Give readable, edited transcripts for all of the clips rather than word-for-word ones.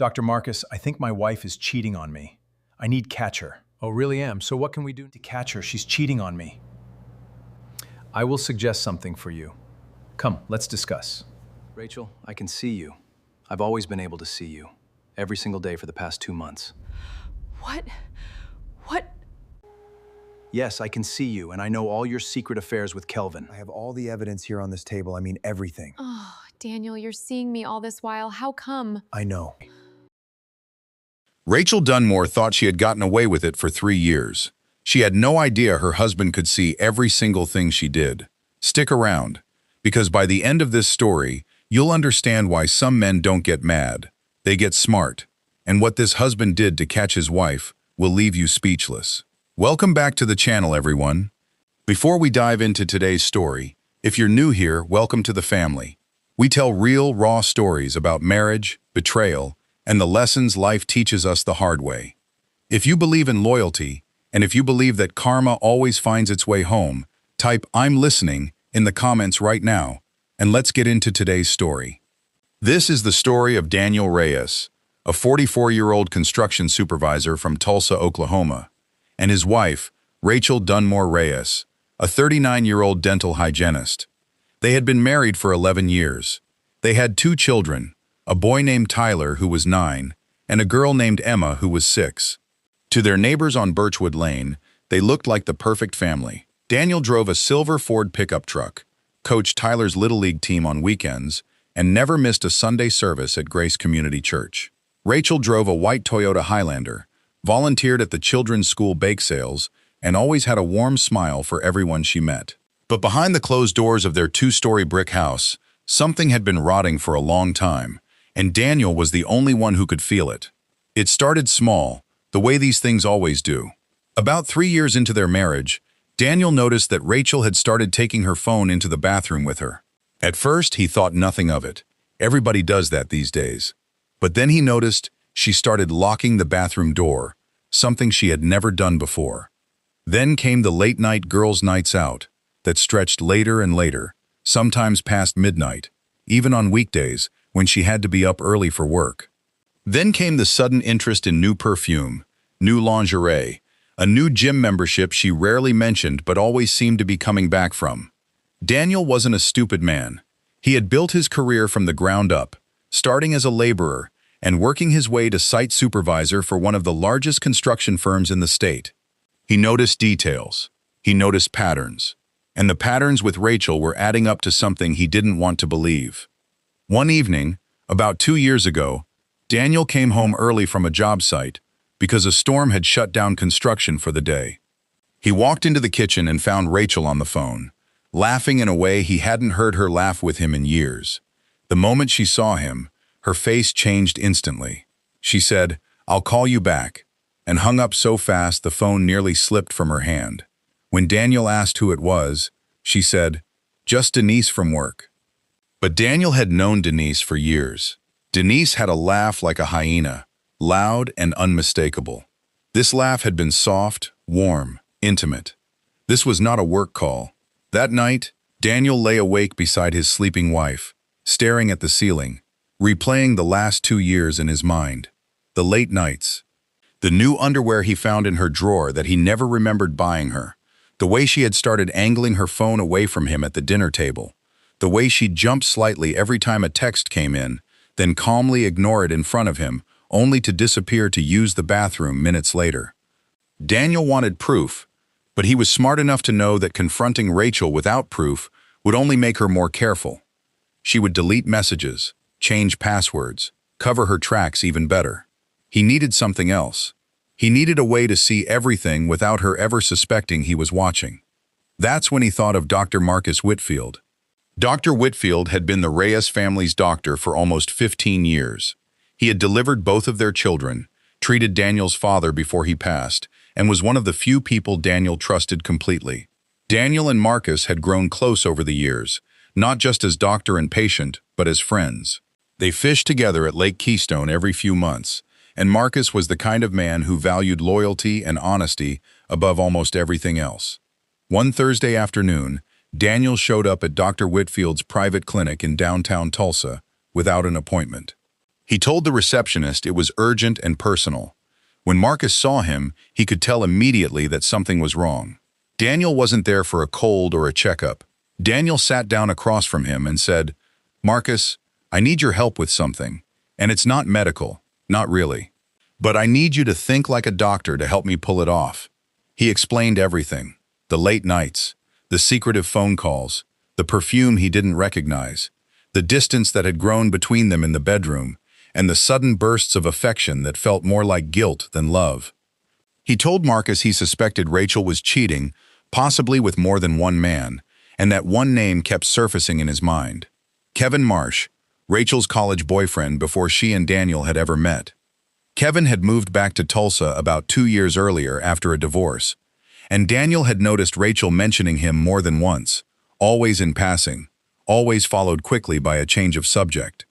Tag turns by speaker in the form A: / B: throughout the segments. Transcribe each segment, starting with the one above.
A: Dr. Marcus, I think my wife is cheating on me. I need catch her.
B: Oh, really am. So what can we do?
A: To catch her, she's cheating on me. I will suggest something for you. Come, let's discuss.
B: Rachel, I can see you. I've always been able to see you. Every single day for the past 2 months.
C: What?
B: Yes, I can see you, and I know all your secret affairs with Kelvin.
D: I have all the evidence here on this table. I mean, everything.
C: Oh, Daniel, you're seeing me all this while. How come?
D: I know.
E: Rachel Dunmore thought she had gotten away with it for 3 years. She had no idea her husband could see every single thing she did. Stick around, because by the end of this story, you'll understand why some men don't get mad. They get smart, and what this husband did to catch his wife will leave you speechless. Welcome back to the channel, everyone. Before we dive into today's story, if you're new here, welcome to the family. We tell real, raw stories about marriage, betrayal, and the lessons life teaches us the hard way. If you believe in loyalty, and if you believe that karma always finds its way home, type "I'm listening" in the comments right now, and let's get into today's story. This is the story of Daniel Reyes, a 44-year-old construction supervisor from Tulsa, Oklahoma, and his wife, Rachel Dunmore Reyes, a 39-year-old dental hygienist. They had been married for 11 years. They had 2 children, a boy named Tyler, who was 9, and a girl named Emma, who was 6. To their neighbors on Birchwood Lane, they looked like the perfect family. Daniel drove a silver Ford pickup truck, coached Tyler's Little League team on weekends, and never missed a Sunday service at Grace Community Church. Rachel drove a white Toyota Highlander, volunteered at the children's school bake sales, and always had a warm smile for everyone she met. But behind the closed doors of their 2-story brick house, something had been rotting for a long time, and Daniel was the only one who could feel it. It started small, the way these things always do. About 3 years into their marriage, Daniel noticed that Rachel had started taking her phone into the bathroom with her. At first, he thought nothing of it. Everybody does that these days. But then he noticed she started locking the bathroom door, something she had never done before. Then came the late-night girls' nights out that stretched later and later, sometimes past midnight, even on weekdays when she had to be up early for work. Then came the sudden interest in new perfume, new lingerie, a new gym membership she rarely mentioned but always seemed to be coming back from. Daniel wasn't a stupid man. He had built his career from the ground up, starting as a laborer and working his way to site supervisor for one of the largest construction firms in the state. He noticed details. He noticed patterns. And the patterns with Rachel were adding up to something he didn't want to believe. One evening, about 2 years ago, Daniel came home early from a job site because a storm had shut down construction for the day. He walked into the kitchen and found Rachel on the phone, laughing in a way he hadn't heard her laugh with him in years. The moment she saw him, her face changed instantly. She said, "I'll call you back," and hung up so fast the phone nearly slipped from her hand. When Daniel asked who it was, she said, "Just Denise from work." But Daniel had known Denise for years. Denise had a laugh like a hyena, loud and unmistakable. This laugh had been soft, warm, intimate. This was not a work call. That night, Daniel lay awake beside his sleeping wife, staring at the ceiling, replaying the last 2 years in his mind. The late nights, the new underwear he found in her drawer that he never remembered buying her, the way she had started angling her phone away from him at the dinner table, the way she jumped slightly every time a text came in, then calmly ignore it in front of him, only to disappear to use the bathroom minutes later. Daniel wanted proof, but he was smart enough to know that confronting Rachel without proof would only make her more careful. She would delete messages, change passwords, cover her tracks even better. He needed something else. He needed a way to see everything without her ever suspecting he was watching. That's when he thought of Dr. Marcus Whitfield. Dr. Whitfield had been the Reyes family's doctor for almost 15 years. He had delivered both of their children, treated Daniel's father before he passed, and was one of the few people Daniel trusted completely. Daniel and Marcus had grown close over the years, not just as doctor and patient, but as friends. They fished together at Lake Keystone every few months, and Marcus was the kind of man who valued loyalty and honesty above almost everything else. One Thursday afternoon, Daniel showed up at Dr. Whitfield's private clinic in downtown Tulsa without an appointment. He told the receptionist it was urgent and personal. When Marcus saw him, he could tell immediately that something was wrong. Daniel wasn't there for a cold or a checkup. Daniel sat down across from him and said, "Marcus, I need your help with something. And it's not medical, not really. But I need you to think like a doctor to help me pull it off." He explained everything: the late nights, the secretive phone calls, the perfume he didn't recognize, the distance that had grown between them in the bedroom, and the sudden bursts of affection that felt more like guilt than love. He told Marcus he suspected Rachel was cheating, possibly with more than one man, and that one name kept surfacing in his mind: Kevin Marsh, Rachel's college boyfriend before she and Daniel had ever met. Kevin had moved back to Tulsa about 2 years earlier after a divorce, and Daniel had noticed Rachel mentioning him more than once, always in passing, always followed quickly by a change of subject.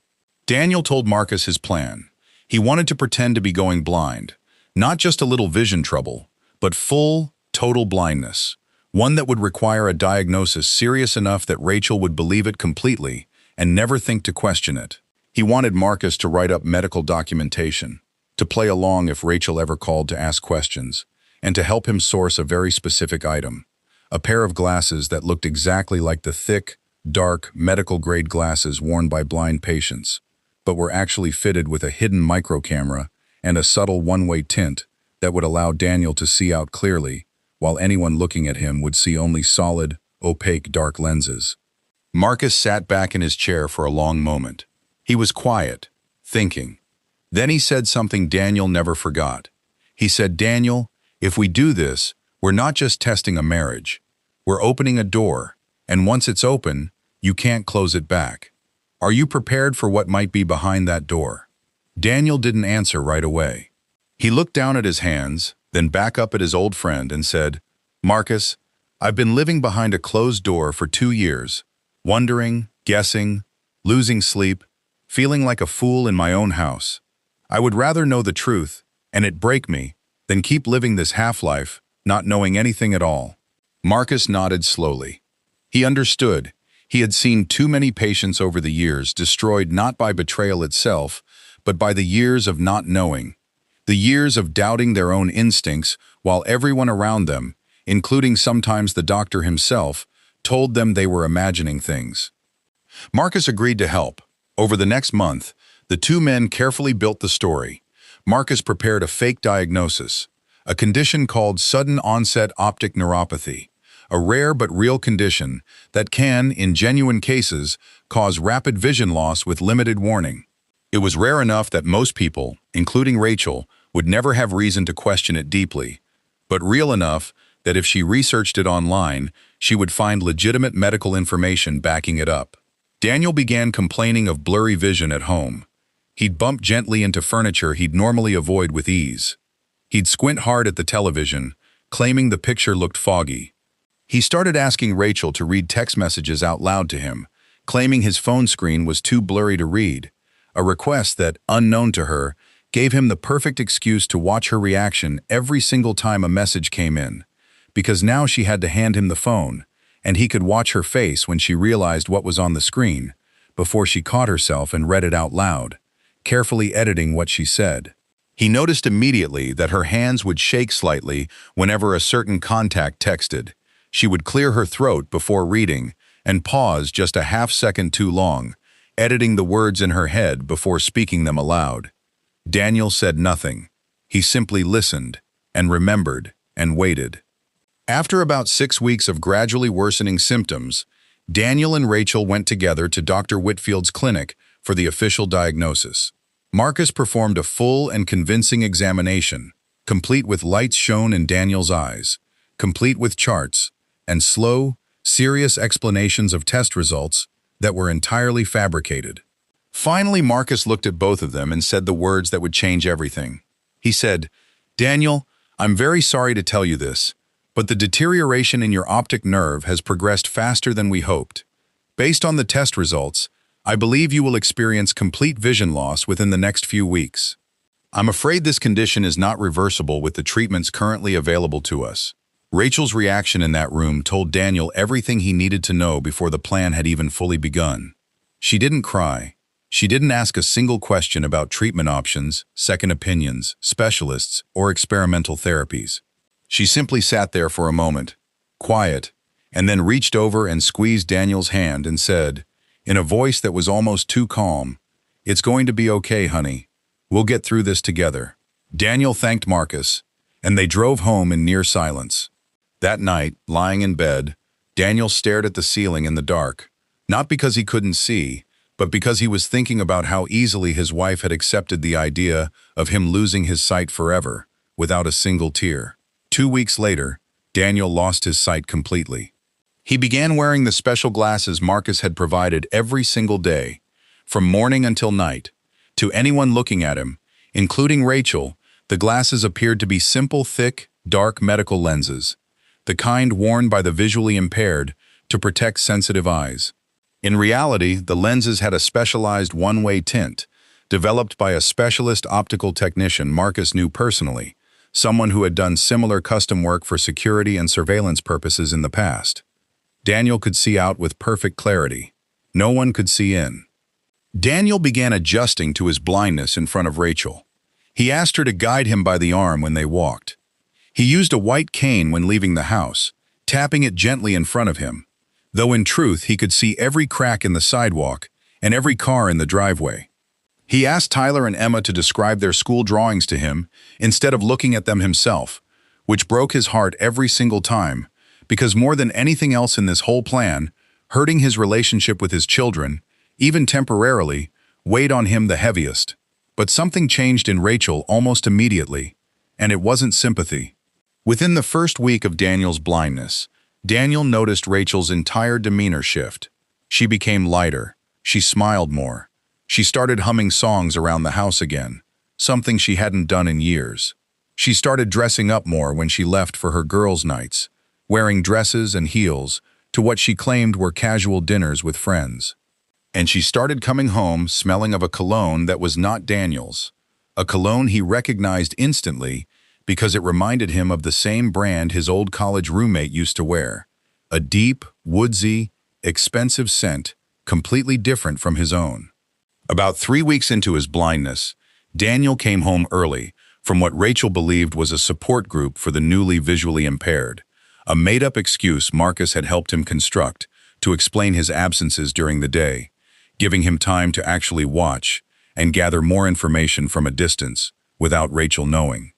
E: Daniel told Marcus his plan. He wanted to pretend to be going blind, not just a little vision trouble, but full, total blindness, one that would require a diagnosis serious enough that Rachel would believe it completely and never think to question it. He wanted Marcus to write up medical documentation, to play along if Rachel ever called to ask questions, and to help him source a very specific item: a pair of glasses that looked exactly like the thick, dark, medical-grade glasses worn by blind patients, but were actually fitted with a hidden micro-camera and a subtle one-way tint that would allow Daniel to see out clearly, while anyone looking at him would see only solid, opaque dark lenses. Marcus sat back in his chair for a long moment. He was quiet, thinking. Then he said something Daniel never forgot. He said, "Daniel, if we do this, we're not just testing a marriage. We're opening a door, and once it's open, you can't close it back. Are you prepared for what might be behind that door?" Daniel didn't answer right away. He looked down at his hands, then back up at his old friend and said, "Marcus, I've been living behind a closed door for 2 years, wondering, guessing, losing sleep, feeling like a fool in my own house. I would rather know the truth, and it break me, than keep living this half-life, not knowing anything at all." Marcus nodded slowly. He understood. He had seen too many patients over the years destroyed not by betrayal itself, but by the years of not knowing, the years of doubting their own instincts while everyone around them, including sometimes the doctor himself, told them they were imagining things. Marcus agreed to help. Over the next month, the two men carefully built the story. Marcus prepared a fake diagnosis, a condition called sudden onset optic neuropathy, a rare but real condition that can, in genuine cases, cause rapid vision loss with limited warning. It was rare enough that most people, including Rachel, would never have reason to question it deeply, but real enough that if she researched it online, she would find legitimate medical information backing it up. Daniel began complaining of blurry vision at home. He'd bump gently into furniture he'd normally avoid with ease. He'd squint hard at the television, claiming the picture looked foggy. He started asking Rachel to read text messages out loud to him, claiming his phone screen was too blurry to read, a request that, unknown to her, gave him the perfect excuse to watch her reaction every single time a message came in, because now she had to hand him the phone, and he could watch her face when she realized what was on the screen, before she caught herself and read it out loud, carefully editing what she said. He noticed immediately that her hands would shake slightly whenever a certain contact texted. She would clear her throat before reading and pause just a half-second too long, editing the words in her head before speaking them aloud. Daniel said nothing. He simply listened and remembered and waited. After about 6 weeks of gradually worsening symptoms, Daniel and Rachel went together to Dr. Whitfield's clinic for the official diagnosis. Marcus performed a full and convincing examination, complete with lights shown in Daniel's eyes, complete with charts, and slow, serious explanations of test results that were entirely fabricated. Finally, Marcus looked at both of them and said the words that would change everything. He said, "Daniel, I'm very sorry to tell you this, but the deterioration in your optic nerve has progressed faster than we hoped. Based on the test results, I believe you will experience complete vision loss within the next few weeks. I'm afraid this condition is not reversible with the treatments currently available to us." Rachel's reaction in that room told Daniel everything he needed to know before the plan had even fully begun. She didn't cry. She didn't ask a single question about treatment options, second opinions, specialists, or experimental therapies. She simply sat there for a moment, quiet, and then reached over and squeezed Daniel's hand and said, in a voice that was almost too calm, "It's going to be okay, honey. We'll get through this together." Daniel thanked Marcus, and they drove home in near silence. That night, lying in bed, Daniel stared at the ceiling in the dark, not because he couldn't see, but because he was thinking about how easily his wife had accepted the idea of him losing his sight forever, without a single tear. 2 weeks later, Daniel lost his sight completely. He began wearing the special glasses Marcus had provided every single day, from morning until night. To anyone looking at him, including Rachel, the glasses appeared to be simple, thick, dark medical lenses, the kind worn by the visually impaired to protect sensitive eyes. In reality, the lenses had a specialized one-way tint, developed by a specialist optical technician Marcus knew personally, someone who had done similar custom work for security and surveillance purposes in the past. Daniel could see out with perfect clarity. No one could see in. Daniel began adjusting to his blindness in front of Rachel. He asked her to guide him by the arm when they walked. He used a white cane when leaving the house, tapping it gently in front of him, though in truth he could see every crack in the sidewalk and every car in the driveway. He asked Tyler and Emma to describe their school drawings to him instead of looking at them himself, which broke his heart every single time, because more than anything else in this whole plan, hurting his relationship with his children, even temporarily, weighed on him the heaviest. But something changed in Rachel almost immediately, and it wasn't sympathy. Within the first week of Daniel's blindness, Daniel noticed Rachel's entire demeanor shift. She became lighter. She smiled more. She started humming songs around the house again, something she hadn't done in years. She started dressing up more when she left for her girls' nights, wearing dresses and heels to what she claimed were casual dinners with friends. And she started coming home smelling of a cologne that was not Daniel's, a cologne he recognized instantly because it reminded him of the same brand his old college roommate used to wear, a deep, woodsy, expensive scent completely different from his own. About 3 weeks into his blindness, Daniel came home early from what Rachel believed was a support group for the newly visually impaired, a made-up excuse Marcus had helped him construct to explain his absences during the day, giving him time to actually watch and gather more information from a distance without Rachel knowing.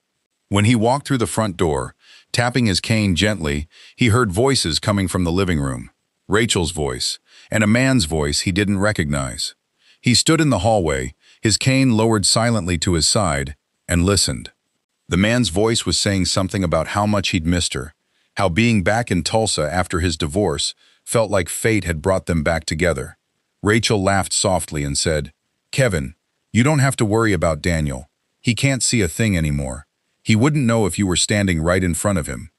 E: When he walked through the front door, tapping his cane gently, he heard voices coming from the living room, Rachel's voice, and a man's voice he didn't recognize. He stood in the hallway, his cane lowered silently to his side, and listened. The man's voice was saying something about how much he'd missed her, how being back in Tulsa after his divorce felt like fate had brought them back together. Rachel laughed softly and said, "Kevin, you don't have to worry about Daniel. He can't see a thing anymore. He wouldn't know if you were standing right in front of him."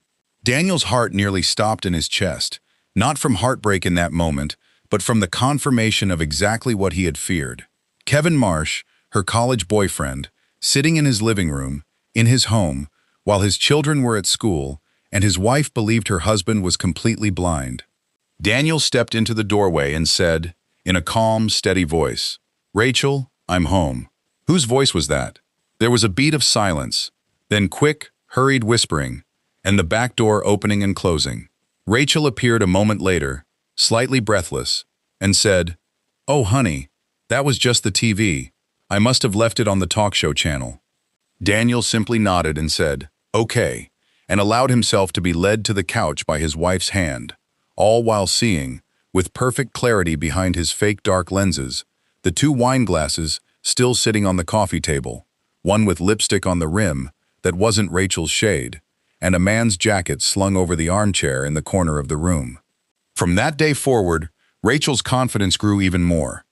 E: Daniel's heart nearly stopped in his chest, not from heartbreak in that moment, but from the confirmation of exactly what he had feared. Kevin Marsh, her college boyfriend, sitting in his living room, in his home, while his children were at school, and his wife believed her husband was completely blind. Daniel stepped into the doorway and said, in a calm, steady voice, "Rachel, I'm home." Whose voice was that? There was a beat of silence, then quick, hurried whispering, and the back door opening and closing. Rachel appeared a moment later, slightly breathless, and said, "Oh, honey, that was just the TV. I must have left it on the talk show channel." Daniel simply nodded and said, "Okay," and allowed himself to be led to the couch by his wife's hand, all while seeing, with perfect clarity behind his fake dark lenses, the 2 wine glasses still sitting on the coffee table, one with lipstick on the rim that wasn't Rachel's shade, and a man's jacket slung over the armchair in the corner of the room. From that day forward, Rachel's confidence grew even more.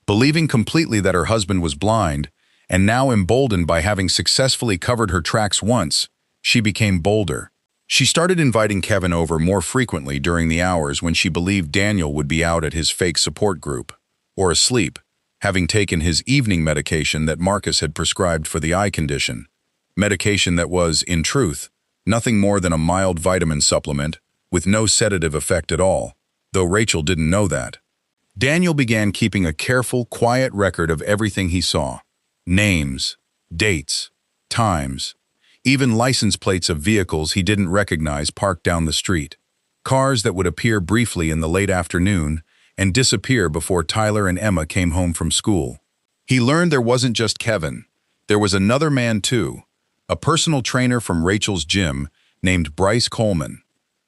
E: Believing completely that her husband was blind, and now emboldened by having successfully covered her tracks once, she became bolder. She started inviting Kevin over more frequently during the hours when she believed Daniel would be out at his fake support group, or asleep, having taken his evening medication that Marcus had prescribed for the eye condition. Medication that was, in truth, nothing more than a mild vitamin supplement with no sedative effect at all, though Rachel didn't know that. Daniel began keeping a careful, quiet record of everything he saw. Names, dates, times, even license plates of vehicles he didn't recognize parked down the street. Cars that would appear briefly in the late afternoon and disappear before Tyler and Emma came home from school. He learned there wasn't just Kevin. There was another man too, a personal trainer from Rachel's gym named Bryce Coleman,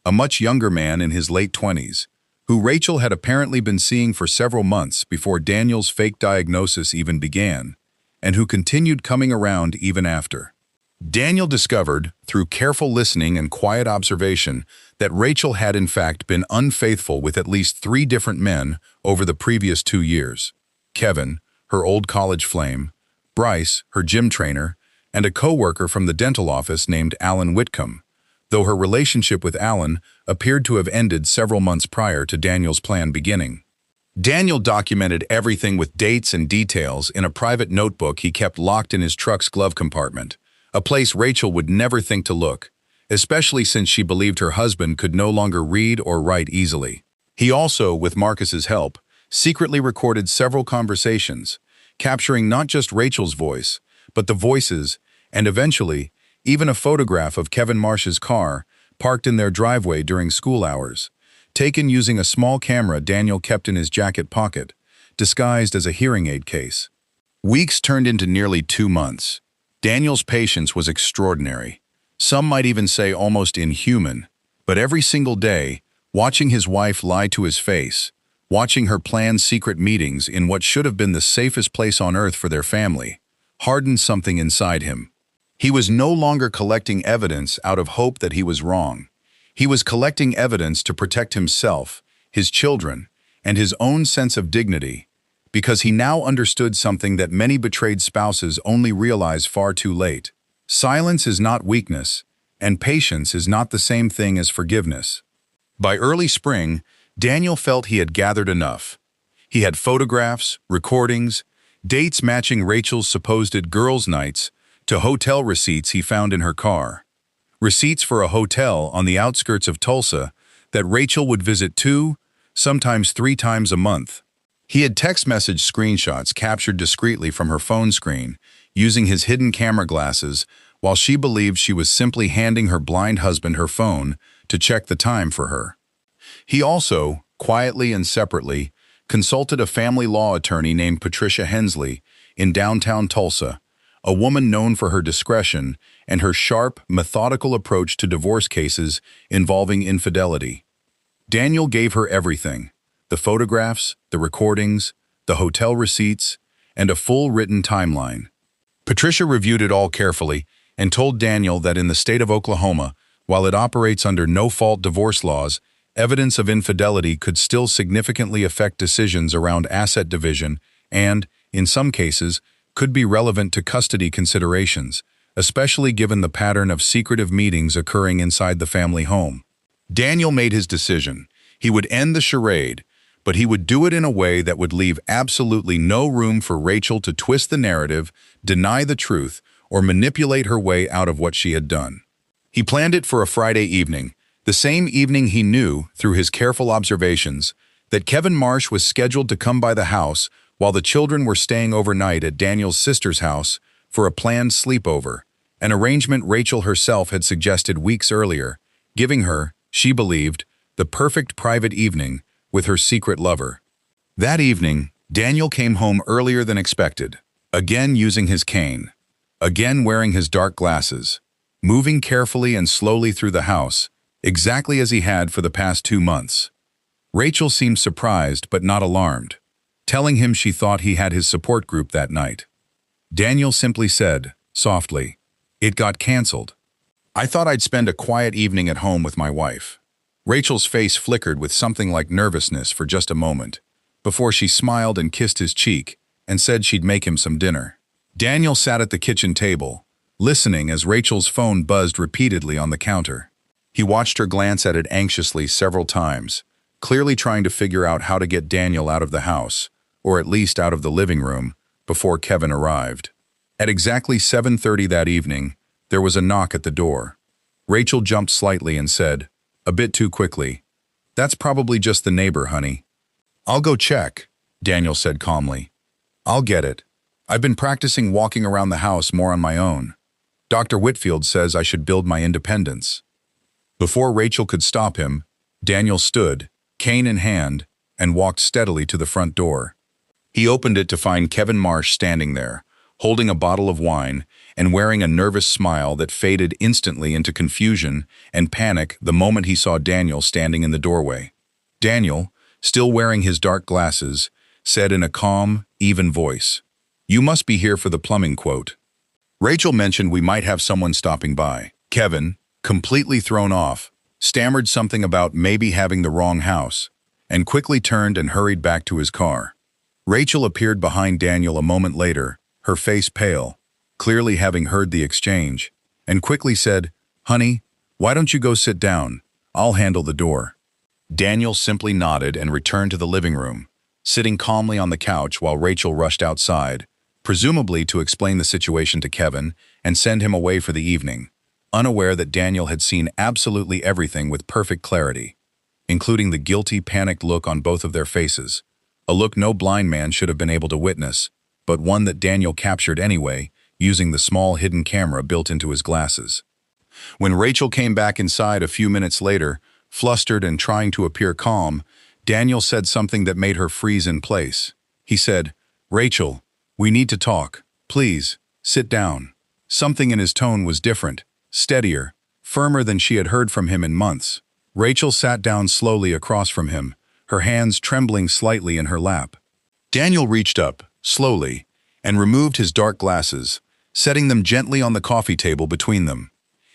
E: a much younger man in his late 20s, who Rachel had apparently been seeing for several months before Daniel's fake diagnosis even began, and who continued coming around even after. Daniel discovered, through careful listening and quiet observation, that Rachel had in fact been unfaithful with at least 3 different men over the previous 2 years. Kevin, her old college flame, Bryce, her gym trainer, and a co-worker from the dental office named Alan Whitcomb, though her relationship with Alan appeared to have ended several months prior to Daniel's plan beginning. Daniel documented everything with dates and details in a private notebook he kept locked in his truck's glove compartment, a place Rachel would never think to look, especially since she believed her husband could no longer read or write easily. He also, with Marcus's help, secretly recorded several conversations, capturing not just Rachel's voice, but the voices, and eventually, even a photograph of Kevin Marsh's car parked in their driveway during school hours, taken using a small camera Daniel kept in his jacket pocket, disguised as a hearing aid case. Weeks turned into nearly 2 months. Daniel's patience was extraordinary. Some might even say almost inhuman, but every single day, watching his wife lie to his face, watching her plan secret meetings in what should have been the safest place on earth for their family, hardened something inside him. He was no longer collecting evidence out of hope that he was wrong. He was collecting evidence to protect himself, his children, and his own sense of dignity, because he now understood something that many betrayed spouses only realize far too late. Silence is not weakness, and patience is not the same thing as forgiveness. By early spring, Daniel felt he had gathered enough. He had photographs, recordings, dates matching Rachel's supposed girls' nights to hotel receipts he found in her car. Receipts for a hotel on the outskirts of Tulsa that Rachel would visit 2, sometimes 3 times a month. He had text message screenshots captured discreetly from her phone screen, using his hidden camera glasses, while she believed she was simply handing her blind husband her phone to check the time for her. He also, quietly and separately, consulted a family law attorney named Patricia Hensley in downtown Tulsa, a woman known for her discretion and her sharp, methodical approach to divorce cases involving infidelity. Daniel gave her everything: the photographs, the recordings, the hotel receipts, and a full written timeline. Patricia reviewed it all carefully and told Daniel that in the state of Oklahoma, while it operates under no-fault divorce laws, evidence of infidelity could still significantly affect decisions around asset division and, in some cases, could be relevant to custody considerations, especially given the pattern of secretive meetings occurring inside the family home. Daniel made his decision. He would end the charade, but he would do it in a way that would leave absolutely no room for Rachel to twist the narrative, deny the truth, or manipulate her way out of what she had done. He planned it for a Friday evening, the same evening he knew, through his careful observations, that Kevin Marsh was scheduled to come by the house while the children were staying overnight at Daniel's sister's house for a planned sleepover, an arrangement Rachel herself had suggested weeks earlier, giving her, she believed, the perfect private evening with her secret lover. That evening, Daniel came home earlier than expected, again using his cane, again wearing his dark glasses, moving carefully and slowly through the house, exactly as he had for the past 2 months. Rachel seemed surprised but not alarmed, telling him she thought he had his support group that night. Daniel simply said, softly, "It got canceled. I thought I'd spend a quiet evening at home with my wife." Rachel's face flickered with something like nervousness for just a moment, before she smiled and kissed his cheek and said she'd make him some dinner. Daniel sat at the kitchen table, listening as Rachel's phone buzzed repeatedly on the counter. He watched her glance at it anxiously several times, clearly trying to figure out how to get Daniel out of the house, or at least out of the living room, before Kevin arrived. At exactly 7:30 that evening, there was a knock at the door. Rachel jumped slightly and said, a bit too quickly, "That's probably just the neighbor, honey." I'll go check, Daniel said calmly. I'll get it. I've been practicing walking around the house more on my own. Dr. Whitfield says I should build my independence. Before Rachel could stop him, Daniel stood, cane in hand, and walked steadily to the front door. He opened it to find Kevin Marsh standing there, holding a bottle of wine and wearing a nervous smile that faded instantly into confusion and panic the moment he saw Daniel standing in the doorway. Daniel, still wearing his dark glasses, said in a calm, even voice, "You must be here for the plumbing quote." Rachel mentioned we might have someone stopping by. Kevin, completely thrown off, stammered something about maybe having the wrong house, and quickly turned and hurried back to his car. Rachel appeared behind Daniel a moment later, her face pale, clearly having heard the exchange, and quickly said, "Honey, why don't you go sit down? I'll handle the door." Daniel simply nodded and returned to the living room, sitting calmly on the couch while Rachel rushed outside, presumably to explain the situation to Kevin and send him away for the evening, unaware that Daniel had seen absolutely everything with perfect clarity, including the guilty, panicked look on both of their faces, a look no blind man should have been able to witness, but one that Daniel captured anyway, using the small hidden camera built into his glasses. When Rachel came back inside a few minutes later, flustered and trying to appear calm, Daniel said something that made her freeze in place. He said, "Rachel, we need to talk. Please, sit down." Something in his tone was different, steadier, firmer than she had heard from him in months. Rachel sat down slowly across from him, her hands trembling slightly in her lap. Daniel reached up, slowly, and removed his dark glasses, setting them gently on the coffee table between them.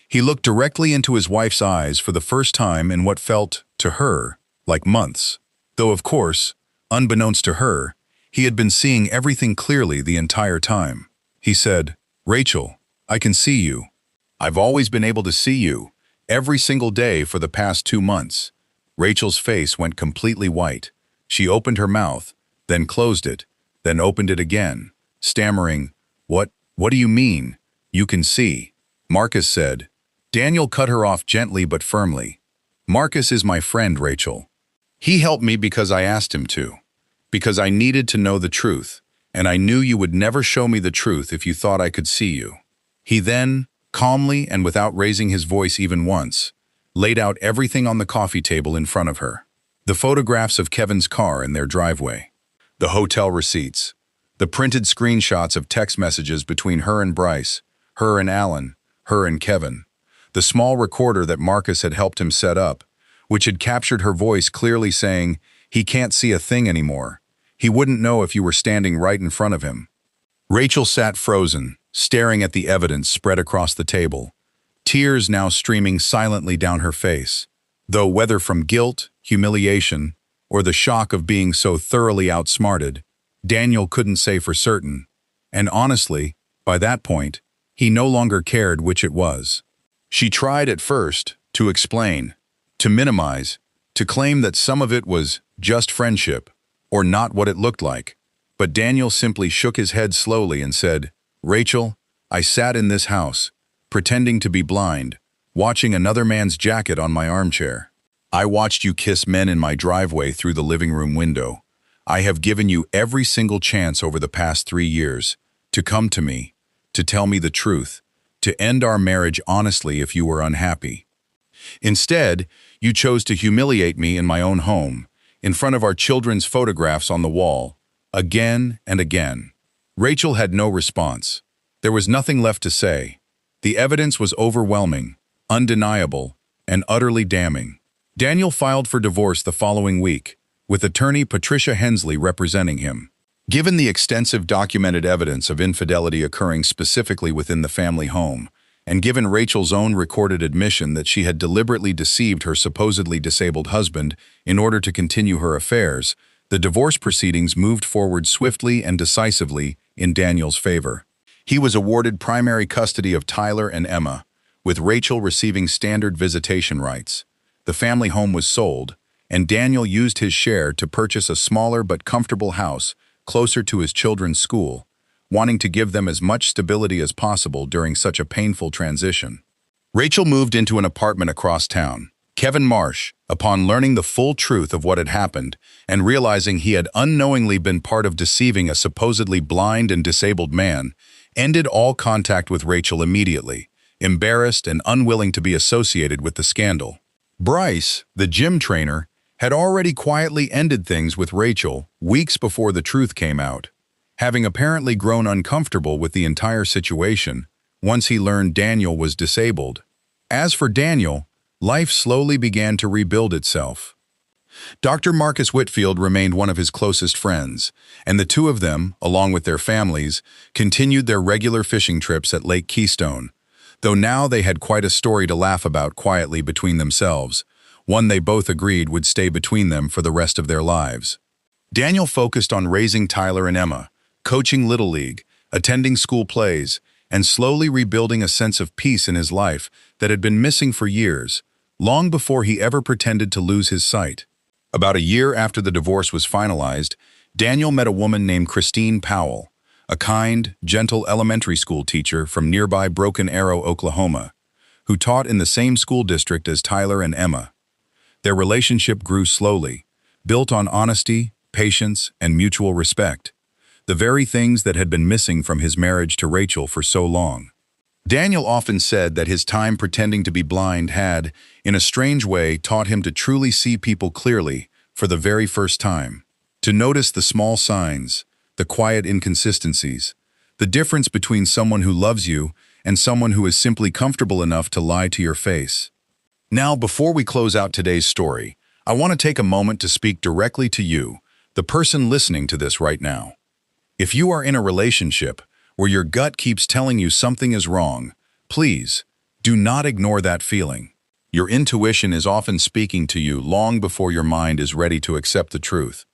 E: He looked directly into his wife's eyes for the first time in what felt, to her, like months. Though, of course, unbeknownst to her, he had been seeing everything clearly the entire time. He said, "Rachel, I can see you. I've always been able to see you, every single day for the past 2 months." Rachel's face went completely white. She opened her mouth, then closed it, then opened it again, stammering, What do you mean? You can see." Marcus said. Daniel cut her off gently but firmly. "Marcus is my friend, Rachel. He helped me because I asked him to. Because I needed to know the truth, and I knew you would never show me the truth if you thought I could see you." He then, calmly and without raising his voice even once, laid out everything on the coffee table in front of her. The photographs of Kevin's car in their driveway, the hotel receipts, the printed screenshots of text messages between her and Bryce, her and Alan, her and Kevin, the small recorder that Marcus had helped him set up, which had captured her voice clearly saying, "He can't see a thing anymore. He wouldn't know if you were standing right in front of him." Rachel sat frozen, staring at the evidence spread across the table, tears now streaming silently down her face, though whether from guilt, humiliation, or the shock of being so thoroughly outsmarted, Daniel couldn't say for certain, and honestly, by that point, he no longer cared which it was. She tried at first to explain, to minimize, to claim that some of it was just friendship, or not what it looked like, but Daniel simply shook his head slowly and said, "Rachel, I sat in this house, pretending to be blind, watching another man's jacket on my armchair. I watched you kiss men in my driveway through the living room window. I have given you every single chance over the past 3 years to come to me, to tell me the truth, to end our marriage honestly if you were unhappy. Instead, you chose to humiliate me in my own home, in front of our children's photographs on the wall, again and again." Rachel had no response. There was nothing left to say. The evidence was overwhelming, undeniable, and utterly damning. Daniel filed for divorce the following week, with attorney Patricia Hensley representing him. Given the extensive documented evidence of infidelity occurring specifically within the family home, and given Rachel's own recorded admission that she had deliberately deceived her supposedly disabled husband in order to continue her affairs, the divorce proceedings moved forward swiftly and decisively in Daniel's favor. He was awarded primary custody of Tyler and Emma, with Rachel receiving standard visitation rights. The family home was sold, and Daniel used his share to purchase a smaller but comfortable house closer to his children's school, wanting to give them as much stability as possible during such a painful transition. Rachel moved into an apartment across town, Kevin Marsh, upon learning the full truth of what had happened and realizing he had unknowingly been part of deceiving a supposedly blind and disabled man, ended all contact with Rachel immediately, embarrassed and unwilling to be associated with the scandal. Bryce, the gym trainer, had already quietly ended things with Rachel weeks before the truth came out, having apparently grown uncomfortable with the entire situation once he learned Daniel was disabled. As for Daniel, life slowly began to rebuild itself. Dr. Marcus Whitfield remained one of his closest friends, and the two of them, along with their families, continued their regular fishing trips at Lake Keystone, though now they had quite a story to laugh about quietly between themselves, one they both agreed would stay between them for the rest of their lives. Daniel focused on raising Tyler and Emma, coaching Little League, attending school plays, and slowly rebuilding a sense of peace in his life that had been missing for years, long before he ever pretended to lose his sight. About a year after the divorce was finalized, Daniel met a woman named Christine Powell, a kind, gentle elementary school teacher from nearby Broken Arrow, Oklahoma, who taught in the same school district as Tyler and Emma. Their relationship grew slowly, built on honesty, patience, and mutual respect, the very things that had been missing from his marriage to Rachel for so long. Daniel often said that his time pretending to be blind had, in a strange way, taught him to truly see people clearly for the very first time, to notice the small signs, the quiet inconsistencies, the difference between someone who loves you and someone who is simply comfortable enough to lie to your face. Now, before we close out today's story, I want to take a moment to speak directly to you, the person listening to this right now. If you are in a relationship where your gut keeps telling you something is wrong, please, do not ignore that feeling. Your intuition is often speaking to you long before your mind is ready to accept the truth.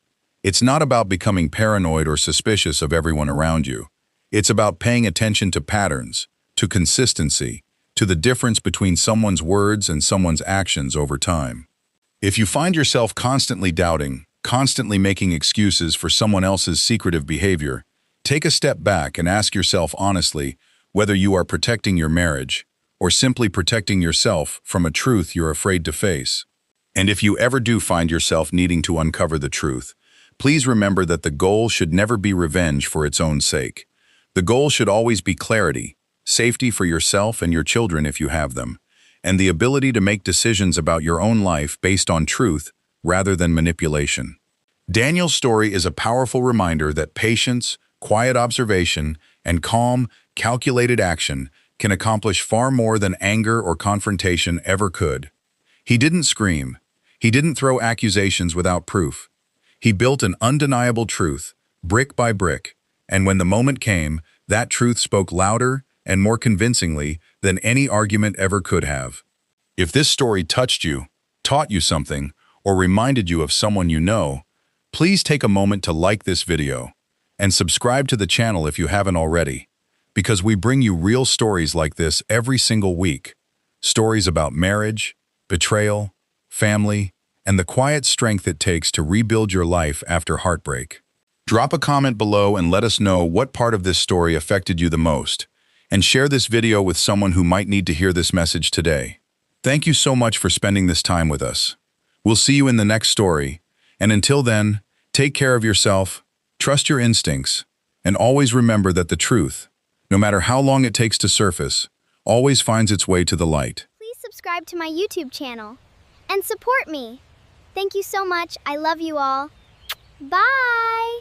E: It's not about becoming paranoid or suspicious of everyone around you. It's about paying attention to patterns, to consistency, to the difference between someone's words and someone's actions over time. If you find yourself constantly doubting, constantly making excuses for someone else's secretive behavior, take a step back and ask yourself honestly whether you are protecting your marriage or simply protecting yourself from a truth you're afraid to face. And if you ever do find yourself needing to uncover the truth, please remember that the goal should never be revenge for its own sake. The goal should always be clarity, safety for yourself and your children if you have them, and the ability to make decisions about your own life based on truth rather than manipulation. Daniel's story is a powerful reminder that patience, quiet observation, and calm, calculated action can accomplish far more than anger or confrontation ever could. He didn't scream. He didn't throw accusations without proof. He built an undeniable truth, brick by brick, and when the moment came, that truth spoke louder and more convincingly than any argument ever could have. If this story touched you, taught you something, or reminded you of someone you know, please take a moment to like this video and subscribe to the channel if you haven't already, because we bring you real stories like this every single week. Stories about marriage, betrayal, family, and the quiet strength it takes to rebuild your life after heartbreak. Drop a comment below and let us know what part of this story affected you the most, and share this video with someone who might need to hear this message today. Thank you so much for spending this time with us. We'll see you in the next story, and until then, take care of yourself, trust your instincts, and always remember that the truth, no matter how long it takes to surface, always finds its way to the light.
F: Please subscribe to my YouTube channel and support me. Thank you so much. I love you all. Bye!